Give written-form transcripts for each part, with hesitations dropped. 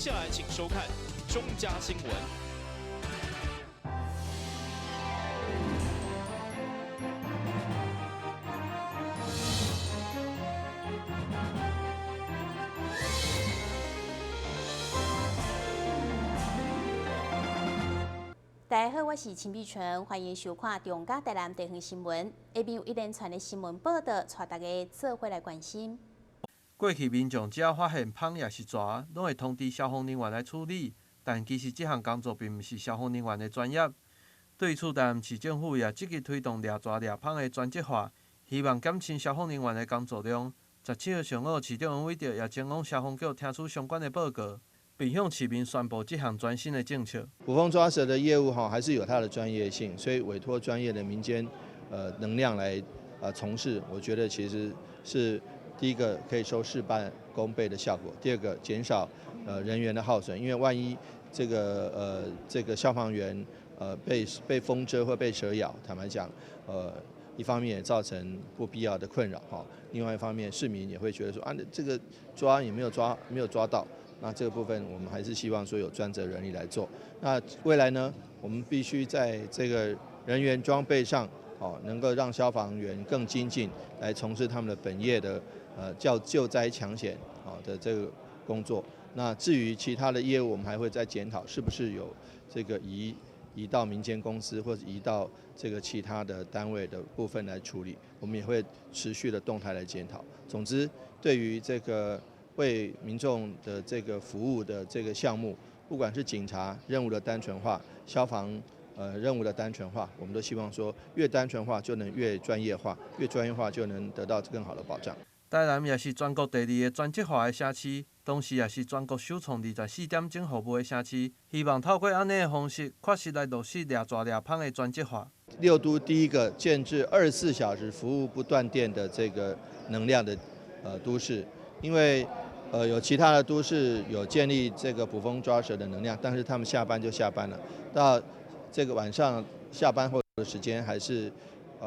下来请收看中嘉新闻。大家好，我是陈碧纯，欢迎收看中嘉台南地方新闻。下面有一连串的新闻报道，带大家做伙来关心。过去民众只要发现芳也是蛇，拢会通知消防人员来处理，但其实这项工作并不是消防人员的专业。对此，台南市政府也积极推动抓蛇抓芳的专业化，希望减轻消防人员的工作量。17号上午，市长王伟哲也前往消防局听取相关的报告，并向市民宣布这项全新的政策。捕风抓蛇的业务还是有它的专业性，所以委托专业的民间能量来从事，我觉得其实是第一个可以收事半功倍的效果，第二个减少人员的耗损，因为万一这个消防员被风蛰或被蛇咬，坦白讲一方面也造成不必要的困扰哈，另外一方面市民也会觉得说这个抓也没有抓到。那这个部分我们还是希望说有专责人力来做。那未来呢，我们必须在这个人员装备上，能够让消防员更精进，来从事他们的本业的救灾抢险的这个工作。那至于其他的业务，我们还会再检讨是不是有这个移到民间公司或者移到这个其他的单位的部分来处理。我们也会持续的动态来检讨。总之，对于这个为民众的这个服务的这个项目，不管是警察任务的单纯化、消防任务的单纯化，我们都希望说越单纯化就能越专业化，越专业化就能得到更好的保障。台南也是全国第2个专职化的城市，同时也是全国首创24点钟服务的城市。希望透过安尼的方式，确实来落实抓蛇抓芳的专职化。六都第一个建制24小时服务不断电的这个能量的都市，因为有其他的都市有建立这个捕风抓蛇的能量，但是他们下班就下班了，到这个晚上下班后的时间还是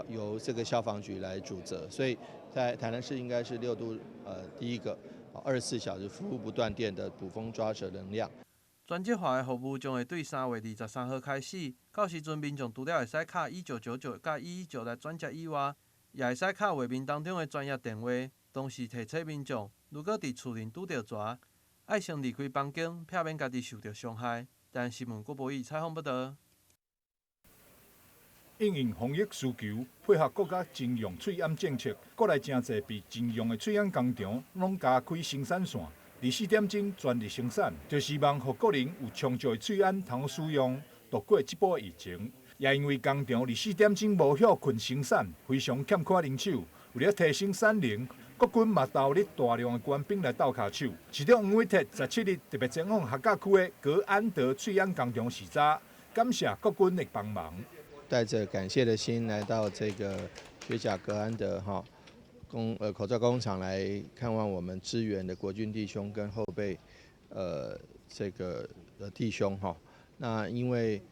由这个消防局来主责，所以在台南市应该是六都第一个24小时服务不断电的捕风抓蛇能量。专职化的服务将会对3月23号开始，到时阵民众除了会使卡1999甲119来转接以外，也会使卡画面当中的专业电话。同时提醒民众，如果伫厝内拄到蛇，爱先离开房间，避免家己受到伤害。但新闻郭博义采访报道。应用防疫需求，配合国家征用水淹政策，国内真侪被征用的水淹工厂拢加开生产线，24点钟全力生产，就希望让国人有充足的水淹通使用，度过这波疫情。也因为工厂24点钟无休困生产，非常欠缺人手。为了提升产能，国军嘛投入大量的官兵来斗骹手。市长王伟哲17日特别前往客家区的格安德水淹工厂视察，感谢国军的帮忙。带着感谢的心来到这个学甲格安德口罩工厂来看望我们支援的国军弟兄跟后备这个弟兄哈。那因为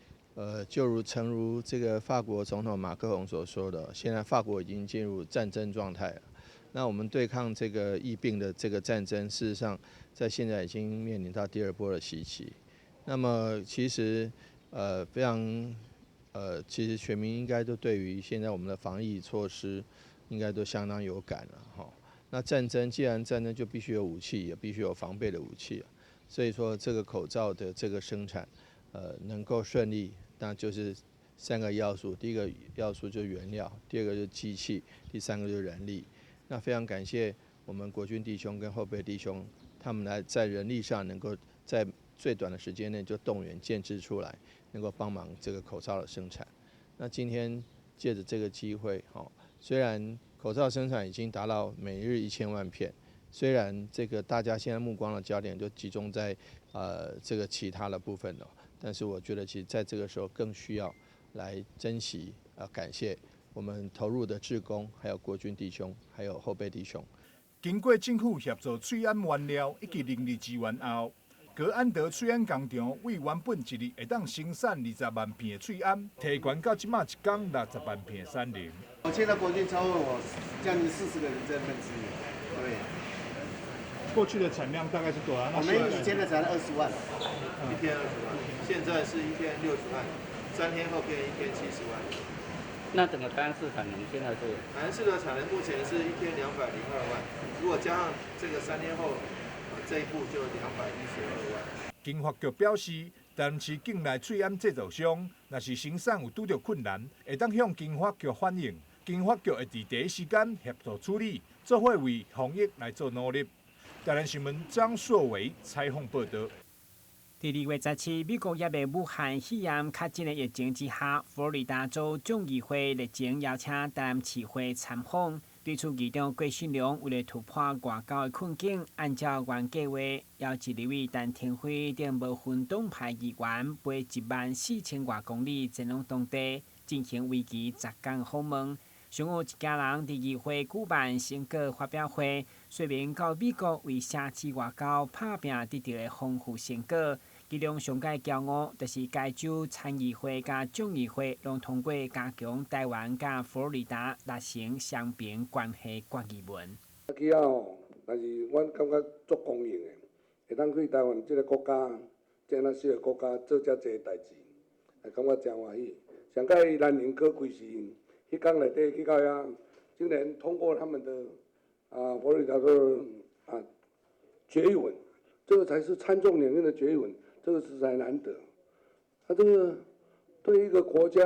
诚如这个法国总统马克龙所说的，现在法国已经进入战争状态了。那我们对抗这个疫病的这个战争，事实上在现在已经面临到第2波的袭击。那么其实非常其实全民应该都对于现在我们的防疫措施应该都相当有感了哈。那既然战争就必须有武器，也必须有防备的武器，所以说这个口罩的这个生产能够顺利，那就是3个要素，第一个要素就是原料，第2个就是机器，第3个就是人力。那非常感谢我们国军弟兄跟后备弟兄，他们在人力上能够在最短的时间内就动员建制出来，能够帮忙这个口罩的生产。那今天借着这个机会，虽然口罩生产已经达到每日1000万片，虽然这个大家现在目光的焦点就集中在这个其他的部分了，但是我觉得其实在这个时候更需要来珍惜感谢我们投入的志工，还有国军弟兄，还有后备弟兄。经过政府协助水淹原料以及人力资源后，格安德水淹工厂为原本一日会当生产20万片的水淹，提悬到即马一天60万片的产能。我现在国军超过我将近40个人在分支，对。过去的产量大概是多少？我们以前的产量20万，一天20万，现在是一天60万，3天后变一天70万。那整个台湾市产能现在是？台湾市的产能目前是一天202万，如果加上这个3天后，这一步就212万。经发局表示，台南市境内水饵制造商，若是生产有拄到困难，会当向经发局反映，经发局会伫第一时间协助处理，做伙为防疫来做努力。台南新闻张硕伟采访报道。第2月17日，美国也被武汉肺炎确诊的疫情之下，佛罗里达州众议会日前邀请台南市会参访。对此，议长郭信良为了突破外交的困境，按照原计划，邀集立委陈廷辉等无分党派议员，飞14000多公里前往当地，进行为期10天访问。尚有一家人伫议会举办成果发表会，说明到美国为社区外交打拼得到的丰富成果。其中上界骄傲，就是该州参议会甲众议会拢通过加强台湾甲佛罗里达达成双边关系决议文。去啊吼，但是阮感觉足公平的，会当去台湾这个国家，这样小个国家做遮济代志，感觉真欢喜。上届兰宁可贵是，迄天内底去到遐，竟然通过他们的佛罗里达州决议文，这个才是参众两院的决议文。这个实在难得，这个对一个国家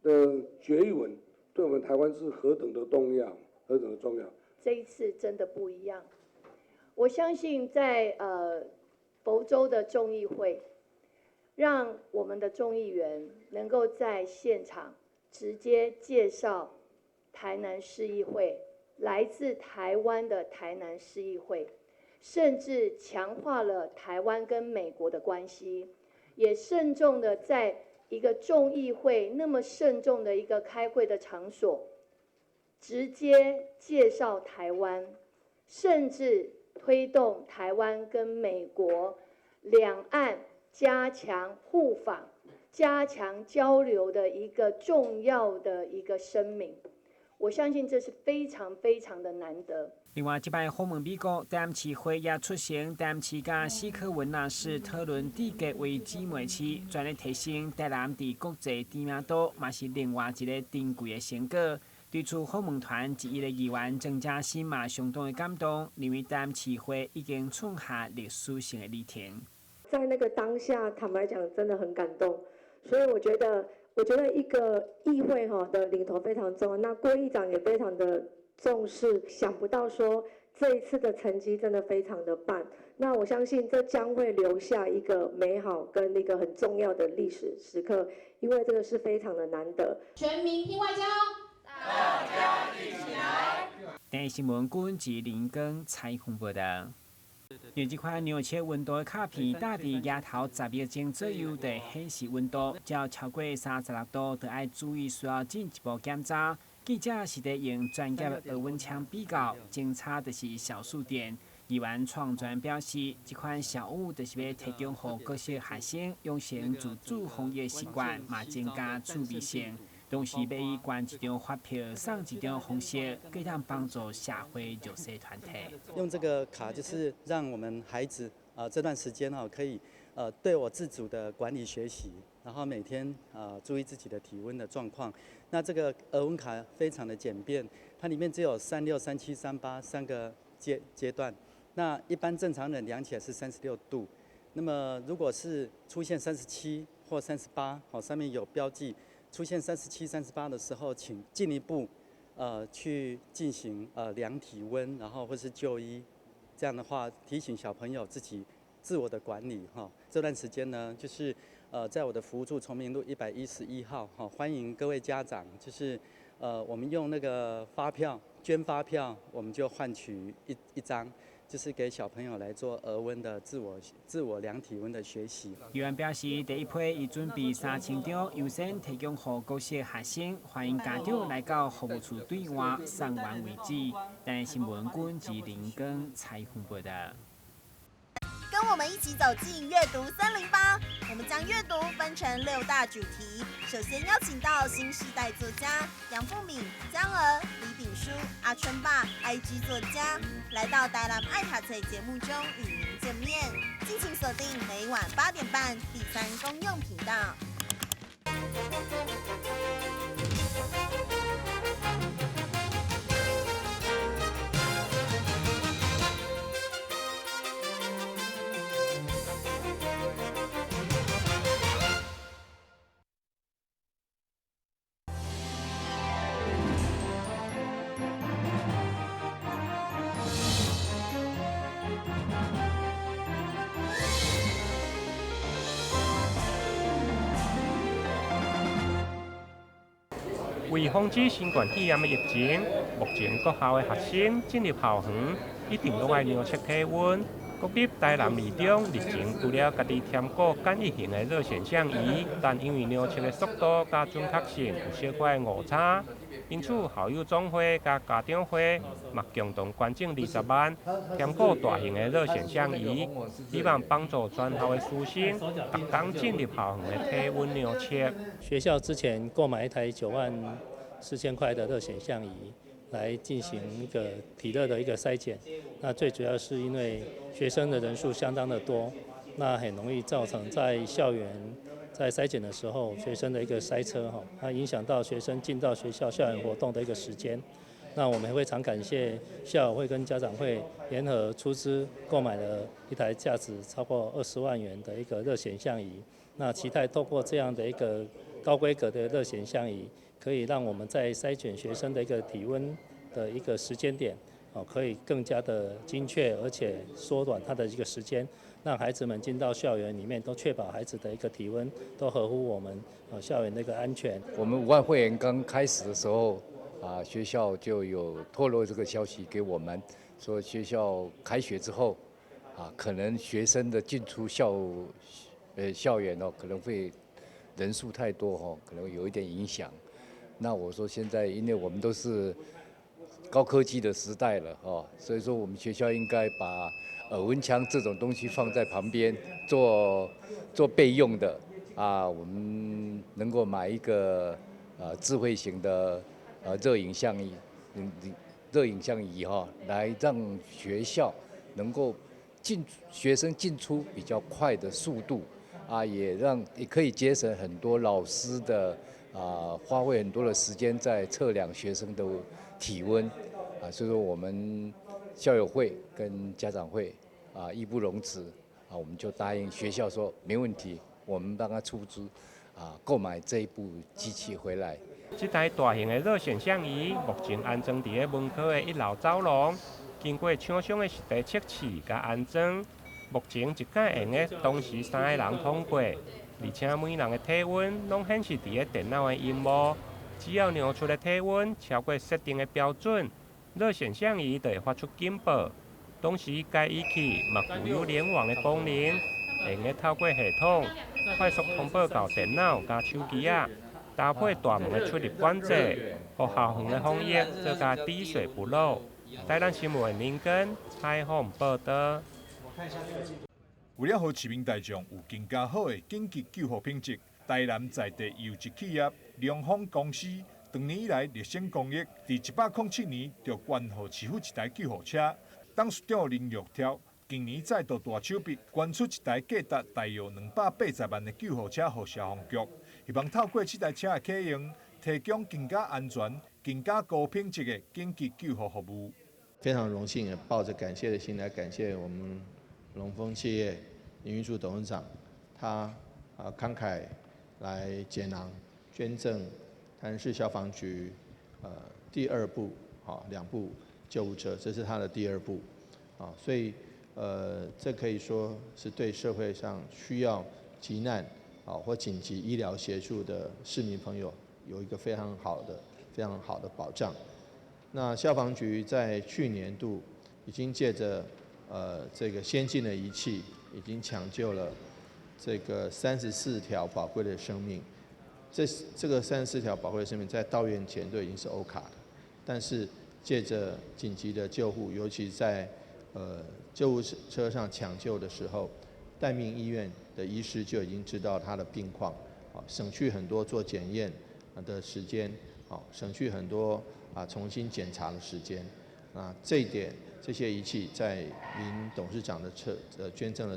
的决议文，对我们台湾是何等的重要，何等的重要。这一次真的不一样，我相信在佛州的众议会，让我们的众议员能够在现场直接介绍台南市议会，来自台湾的台南市议会。甚至强化了台湾跟美国的关系，也慎重的在一个众议会那么慎重的一个开会的场所，直接介绍台湾，甚至推动台湾跟美国两岸加强互访、加强交流的一个重要的一个声明。我相信这是非常非常的难得。另外，这摆访问美国，台南市会也出席台南市甲史可文男士讨论地格为姊妹市，全力提升台南伫国际知名度，嘛是另外一个珍贵的成果。对此，访问团之一的议员郑嘉欣嘛相当的感动，认为台南市会已经创下历史性的里程。在那个当下，坦白讲，真的很感动。所以我觉得一个议会的领头非常重要，那郭议长也非常的重视，想不到说这一次的成绩真的非常的棒。那我相信这将会留下一个美好跟一个很重要的历史时刻，因为这个是非常的难得。全民拼外交，大家一起来。第一新闻君及林根采访报道。用这款量测温度的卡片打伫额头10秒钟左右的显示温度，只要超过36度，就要注意需要进一步检查。记者是在用专业的额温枪比较，侦查就是小数点。议员创专表示，这款小物就是要提供予各些学生养成自主防疫习惯，嘛增加趣味性。同时，要以捐一张发票、送一张方式，可以帮助社会弱势团体。用这个卡，就是让我们孩子这段时间可以对我自主的管理学习，然后每天注意自己的体温的状况。那这个额温卡非常的简便，它里面只有36、37、38 3个阶段。那一般正常人量起来是36度，那么如果是出现37或38，上面有标记。出现37、38的时候，请进一步去进行量体温，然后或是就医。这样的话，提醒小朋友自己自我的管理哈。这段时间呢，就是在我的服务处崇明路111号哈，欢迎各位家长，就是我们用那个发票捐发票，我们就换取一张。就是给小朋友来做额温的自我量体温的学习。议员表示，第一批已准备3000张，优先提供予各些学生，欢迎家长来到服务处对外送完为止。但新闻君及林根采访报道。跟我们一起走进阅读森林吧！我们将阅读分成6大主题。首先邀请到新时代作家杨富敏、江娥、李炳书、阿阿春爸、IG 作家，来到台南爱读册节目中与您见面。敬请锁定每晚8点半第3公用频道。为防止新冠肺炎的疫情，目前各校的学生进入校园一定拢爱量测体温。国立台南二中日前除了家己添购简易型的热显像仪，但因为量测的速度甲准确性有小可的误差，因此校友总会甲家长会嘛共同捐赠20万，添购大型的热显像仪，希望帮助全校的师生逐天进入校园的体温量测。学校之前购买一台94000块的热显像仪，来进行一个体热的一个筛检。那最主要是因为学生的人数相当的多，那很容易造成在校园在筛检的时候，学生的一个塞车它影响到学生进到学校校园活动的一个时间。那我们也非常感谢校友会跟家长会联合出资购买了一台价值超过20万元的一个热显像仪。那期待透过这样的一个高规格的热显像仪，可以让我们在筛选学生的一个体温的一个时间点，可以更加的精确，而且缩短它的一个时间，让孩子们进到校园里面都确保孩子的一个体温都合乎我们校园的一个安全。我们5万会员刚开始的时候，学校就有透露这个消息给我们，说学校开学之后，可能学生的进出校园可能会人数太多可能有一点影响。那我说现在因为我们都是高科技的时代了所以说我们学校应该把耳温枪这种东西放在旁边做备用的我们能够买一个智慧型的热影像仪来让学校能够学生进出比较快的速度也可以节省很多老师的花费很多的时间在测量学生的体温所以说我们校友会跟家长会义不容辞我们就答应学校说没问题，我们帮他出资购买这一部机器回来。这台大型的热显像仪目前安装伫门口的1楼走廊，经过厂商的实地测试甲安装，目前一架用的同时3个人通过，而且每人的体温拢显示伫电脑的荧幕，只要量出的体温超过设定的标准，热显像仪就会发出警报。同时，该仪器嘛具有联网的功能，会透过系统快速通报到电脑加手机搭配大门的出入管制，互校园的防疫做甲滴水不漏。台南新闻林根采访报道。为了让市民大众有更加好的紧急救护品质，台南在地优质企业良丰公司长年以来热心公益，伫107年就捐予市府一台救护车。董事长林玉跳今年再度大手笔捐出一台价值大约280万的救护车予消防局，希望透过这台车的启用，提供更加安全、更加高品质的紧急救护服务。非常荣幸，抱着感谢的心来感谢我们龙丰企业林玉柱董事长，他慷慨来解囊捐赠台南市消防局第2部2部救护车，这是他的第2部所以这可以说是对社会上需要急难或紧急医疗协助的市民朋友有一个非常好的保障。那消防局在去年度已经借着这个先进的仪器，已经抢救了这个34条宝贵的生命。这个34条宝贵的生命在到院前都已经是欧卡的，但是借着紧急的救护，尤其在救护车上抢救的时候，待命医院的医师就已经知道他的病况，省去很多做检验的时间，省去很多重新检查的时间。这一点，这些仪器在林董事长的捐赠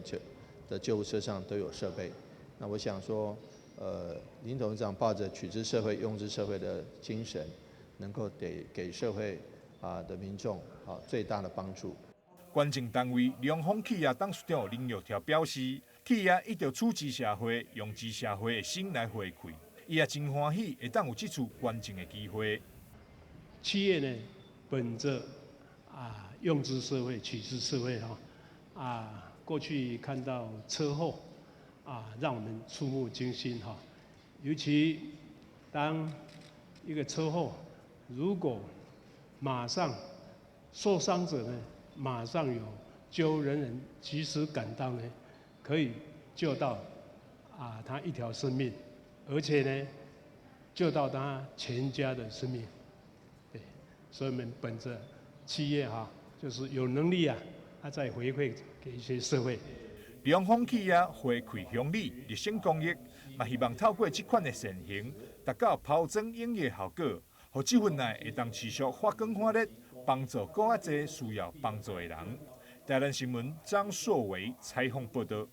的救护车上都有设备。那我想说，林董事长抱着取之社会、用之社会的精神，能够给社会的民众最大的帮助。捐赠单位良丰企业董事长林玉条表示，企业一直处之社会、用之社会的心来回馈，伊也真欢喜会当有这次捐赠的机会。企业呢，本着用之社会、取之社会过去看到车祸让我们触目惊心尤其当一个车祸，如果马上受伤者呢，马上有救人员及时赶到呢，可以救到他一条生命，而且呢，救到他全家的生命。对，所以我们本着企业就是有能力再回馈给一些社会。良丰企业回馈乡里热心公益，嘛希望透过这款的善行，达到抛砖引玉的效果，让这份爱会当持续发光发热，帮助更加多需要帮助的人。台南新闻张硕维采访报道。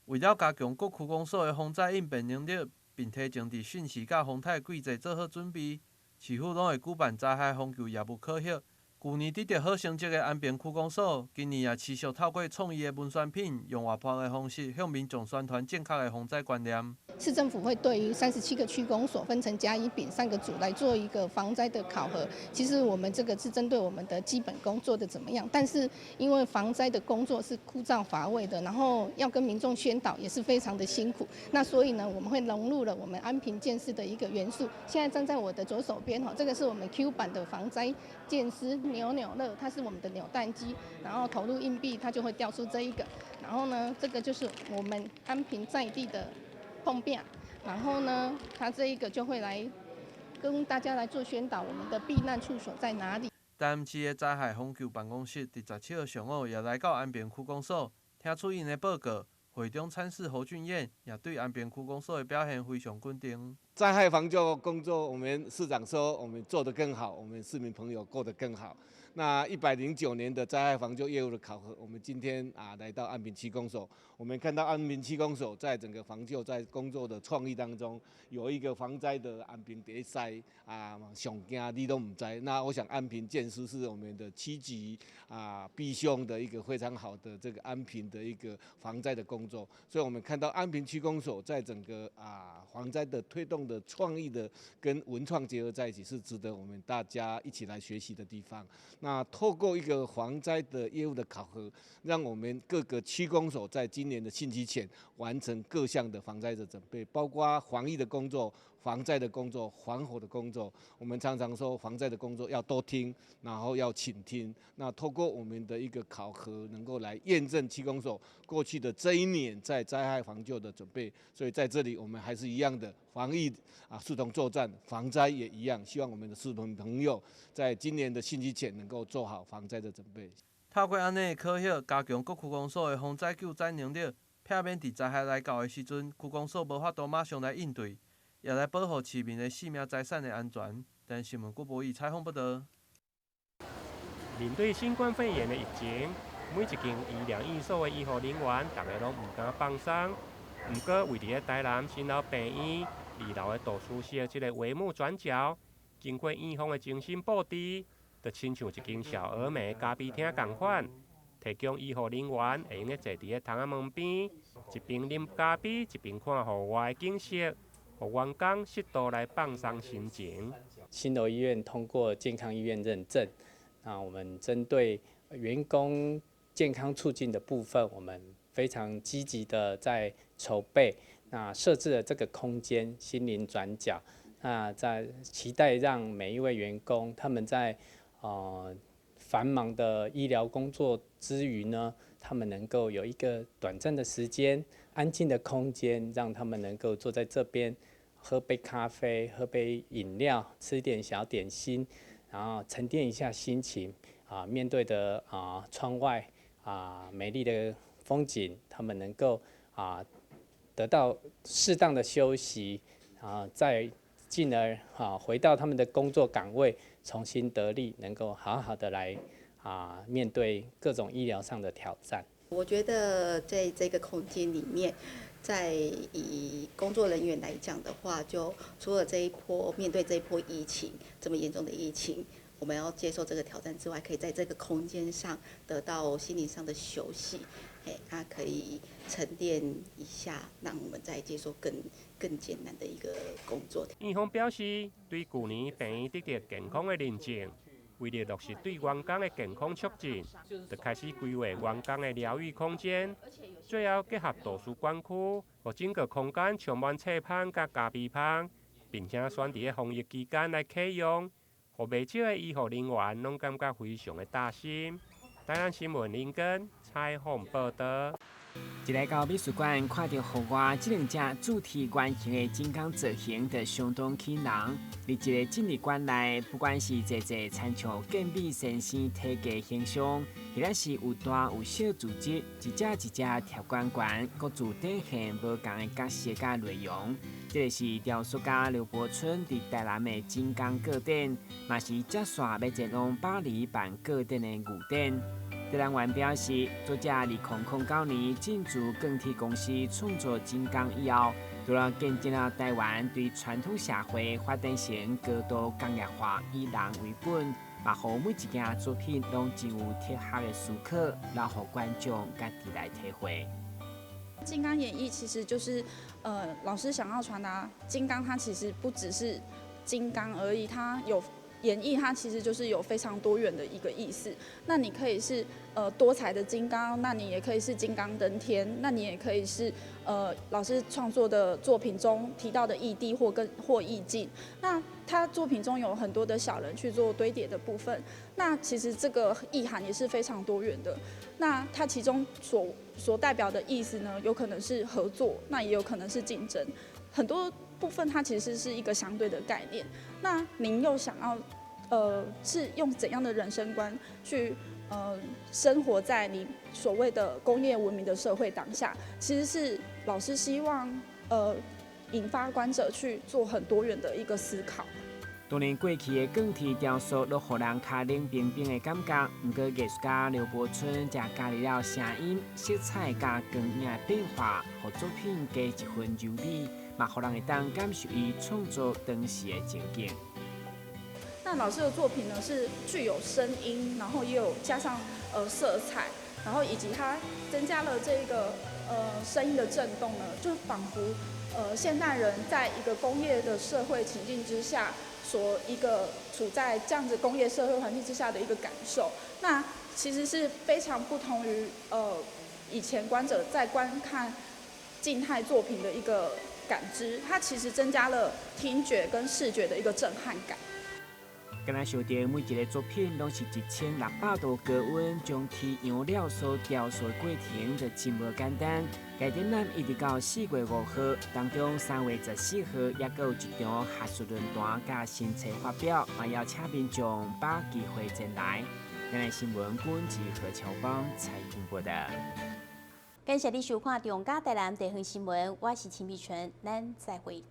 为了加强各区公所的防灾应变能力，并提前伫汛期甲风台季节做好准备，市府拢会举办灾害防救业务考核。去年取得好成绩的安平区公所，今年也持续透过创意的文宣品，用活泼的方式向民众宣传正确的防灾观念。市政府会对于37个区公所分成甲、乙、丙3个组来做一个防灾的考核。其实我们这个是针对我们的基本功做的怎么样，但是因为防灾的工作是枯燥乏味的，然后要跟民众宣导也是非常的辛苦。那所以呢，我们会融入了我们安平建师的一个元素。现在站在我的左手边这个是我们 Q 版的防灾建师扭乐，它是我们的扭蛋机，然后投入硬币，它就会掉出这一个。然后呢，这个就是我们安平在地的碰壁，然后呢，它这一个就会来跟大家来做宣导，我们的避难处所在哪里。台南市的灾害防救办公室伫17号上午也来到安平区公所，听取因的报告。会中参事侯俊彦也对安平区公所的表现非常肯定。灾害防救工作，我们市长说我们做得更好，我们市民朋友过得更好。那109年的灾害防救业务的考核，我们今天来到安平区公所，我们看到安平区公所在整个防救在工作的创意当中，有一个防灾的安平第一赛上惊你都唔知。那我想安平建师是我们的7级必修的一个非常好的这个安平的一个防灾的工作，所以我们看到安平区公所在整个防灾的推动的创意的跟文创结合在一起，是值得我们大家一起来学习的地方。那透过一个防灾的业务的考核，让我们各个区公所在今年的汛期前完成各项的防灾的准备，包括防疫的工作、防灾的工作、防火的工作。我们常常说防灾的工作要多听，然后要倾听。那透过我们的一个考核，能够来验证区公所过去的这一年在灾害防救的准备。所以在这里我们还是一样的防疫视同作战，防灾也一样。希望我们的市民朋友在今年的汛期前能够做好防灾的准备。透过安尼的考核，加强各区公所的防灾救灾能力，避免伫灾害来到的时阵，区公所无法度马上来应对，也来保护市民的性命财产的安全。但新闻郭博义采访报道。面对新冠肺炎的疫情，每一间医疗院所的医护人员，大家拢唔敢放松。不过，为伫台南新老病院2楼的图书室这个帷幕转角，经过院方的精心布置，就亲像一间小而美的咖啡厅同款，提供医护人员会用坐伫个窗仔门边，一边啉咖啡，一边看户外的景色，让员工适度来放松心情。新楼医院通过健康医院认证，那我们针对员工健康促进的部分，我们非常积极的在筹备，那设置了这个空间心灵转角，那在期待让每一位员工他们在繁忙的医疗工作之余呢，他们能够有一个短暂的时间、安静的空间，让他们能够坐在这边，喝杯咖啡、喝杯饮料、吃一点小点心，然后沉淀一下心情面对的窗外美丽的风景，他们能够得到适当的休息，再进而回到他们的工作岗位，重新得力，能够好好的来面对各种医疗上的挑战。我觉得在这个空间里面，在以工作人员来讲的话，就除了面对这一波疫情这么严重的疫情，我们要接受这个挑战之外，可以在这个空间上得到心灵上的休息，它可以沉淀一下，让我们再接受更艰难的一个工作。院方表示，对去年病院得到健康的认证。为了落实对员工的健康促进，就开始规划员工的疗愈空间，最后结合图书馆区，让整个空间充满册棚甲咖啡棚，并且选伫防疫期间来启用，让未少的医护人员拢感觉非常的大心。台南新闻林根采访报道。一来到美术馆，看到户外这两只主题圆形的金刚造型，就相当吸引人。伫一个展览馆内，不管是亲像健美先生体格形象，或者是有大有小组织，一只条管管，各自展现无同的角色甲内容。这个是雕塑家刘伯春伫台南的金刚个展，嘛是接线要前往巴黎办个展的预展。台南员表示，作者2009年进驻钢铁公司创作金刚以后，除了见证了台湾对传统社会发展成高度工业化，以人为本，嘛互每一件作品拢真有贴合的思考，然后观众家己来体会。金刚演绎其实就是，老师想要传达，金刚它其实不只是金刚而已，它有。演绎它其实就是有非常多元的一个意思。那你可以是多彩的金刚，那你也可以是金刚登天，那你也可以是老师创作的作品中提到的义谛或意境。那他作品中有很多的小人去做堆叠的部分，那其实这个意涵也是非常多元的。那它其中所代表的意思呢，有可能是合作，那也有可能是竞争，很多部分它其实是一个相对的概念。那您又想要是用怎样的人生观去生活在你所谓的工业文明的社会当下？其实是老师希望引发观者去做很多元的一个思考。当年过去的钢铁雕塑，都互人较冷冰冰的感觉。不过艺术家刘伯春则加入了声音、色彩加光影的变化，让作品加一份柔美，嘛互人会当感受伊创作当时的情景。那老师的作品呢，是具有声音，然后也有加上色彩，然后以及它增加了这个声音的震动呢，就仿佛现代人在一个工业的社会情境之下，处在这样子工业社会环境之下的一个感受。那其实是非常不同于以前观者在观看静态作品的一个感知，它其实增加了听觉跟视觉的一个震撼感。敢若想到每一个作品拢是1600度高温将铁样料所雕塑的过程，就真无简单。该展览一直到4月5号，当中3月14号也有一场学术论坛加新册发表，嘛邀请民众把机会前来。咱的新闻管制何乔芳采访报道。感谢你收看《中嘉台南地方新闻》，我是秦碧纯，咱再会。